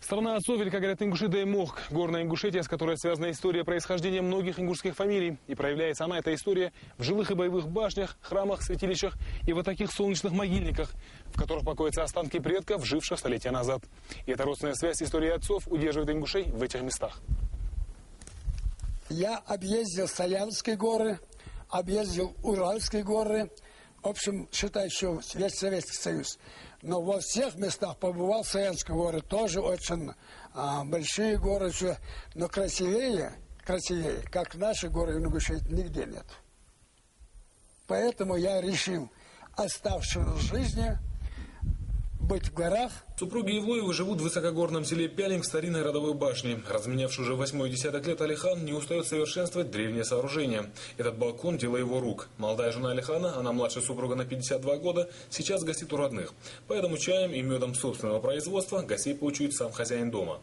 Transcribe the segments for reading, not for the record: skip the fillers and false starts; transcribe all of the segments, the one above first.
Страна отцов, или, как говорят ингуши, Даймох, горная Ингушетия, с которой связана история происхождения многих ингушских фамилий. И проявляется она, эта история, в жилых и боевых башнях, храмах, святилищах и вот таких солнечных могильниках, в которых покоятся останки предков, живших столетия назад. И эта родственная связь истории отцов удерживает ингушей в этих местах. Я объездил Славянские горы, объездил Уральские горы. В общем, считаю, что весь Советский Союз. Но во всех местах побывал. Славянские горы тоже очень большие горы. Но красивее, как наши горы в Ингушетии, нигде нет. Поэтому я решил, оставшись в жизни, быть в горах. Супруги Ивлоевы живут в высокогорном селе Пялинг в старинной родовой башне. Разменявший уже 8-й десяток лет Алихан не устает совершенствовать древнее сооружение. Этот балкон – дело его рук. Молодая жена Алихана, она младшая супруга на 52 года, сейчас гостит у родных. Поэтому чаем и медом собственного производства гостей поучует сам хозяин дома.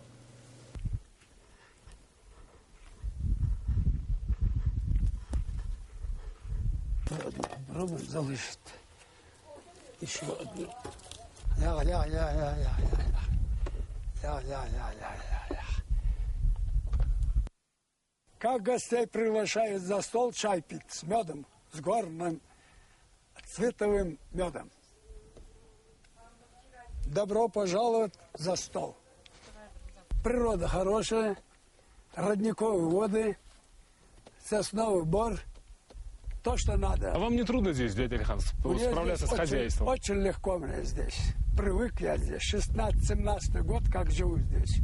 Попробуем залышать. Еще одну. Как гостей приглашают за стол чай пить с медом, с горным цветовым медом. Добро пожаловать за стол. Природа хорошая, родниковые воды, сосновый бор. То, что надо. А вам не трудно здесь, дядя Алихан, справляться с хозяйством? Очень легко мне здесь. Привык я здесь. 16-17 год, как живу здесь.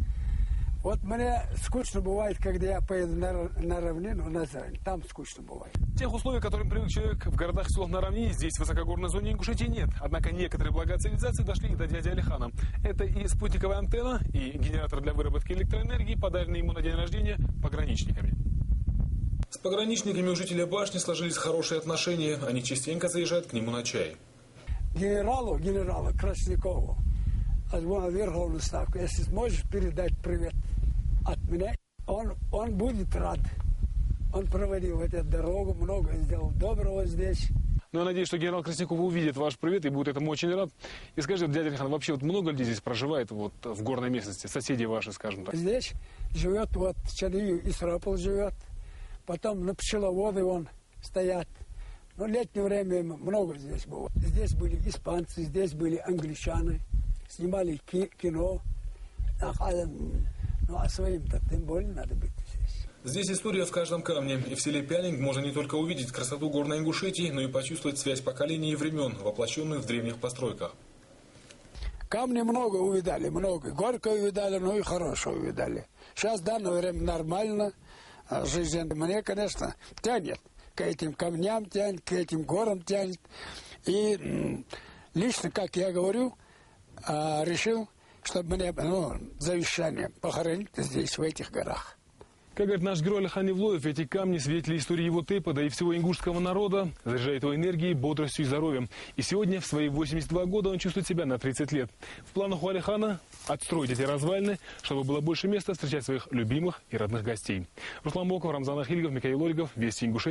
Вот мне скучно бывает, когда я поеду на равнину, на Зрань. Там скучно бывает. Тех условий, к которым привык человек в городах и селах на равнине, здесь в высокогорной зоне Ингушетии нет. Однако некоторые блага цивилизации дошли и до дяди Алихана. Это и спутниковая антенна, и генератор для выработки электроэнергии, подаренный ему на день рождения пограничниками. С пограничниками у жителей башни сложились хорошие отношения. Они частенько заезжают к нему на чай. Генералу Красникову, от Верховную Ставку, если сможешь передать привет от меня, он будет рад. Он проводил эту дорогу, много сделал доброго здесь. Но я надеюсь, что генерал Красников увидит ваш привет и будет этому очень рад. И скажите, дядя Алихан, вообще вот много людей здесь проживает вот в горной местности, соседи ваши, скажем так? Здесь живет, вот Чадию Исрапол живет. Потом на пчеловоды вон стоят. Но в летнее время много здесь было. Здесь были испанцы, здесь были англичане. Снимали кино. Ну а своим-то тем более надо быть здесь. Здесь история в каждом камне. И в селе Пялинг можно не только увидеть красоту горной Ингушетии, но и почувствовать связь поколений и времен, воплощенную в древних постройках. Камни много увидали, много. Горько увидали, но и хорошо увидали. Сейчас в данное время нормально. Жизнь мне, конечно, тянет. К этим камням тянет, к этим горам тянет. И лично, как я говорю, решил, чтобы мне завещание похоронить здесь, в этих горах. Как говорит наш герой Алихан Ивлоев, эти камни свидетели истории его тыпа, да и всего ингушского народа, заряжает его энергией, бодростью и здоровьем. И сегодня, в свои 82 года, он чувствует себя на 30 лет. В планах у Алихана отстроить эти развалины, чтобы было больше места встречать своих любимых и родных гостей. Руслан Боков, Рамзан Ахильгов, Михаил Оригов, Вести Ингушетии.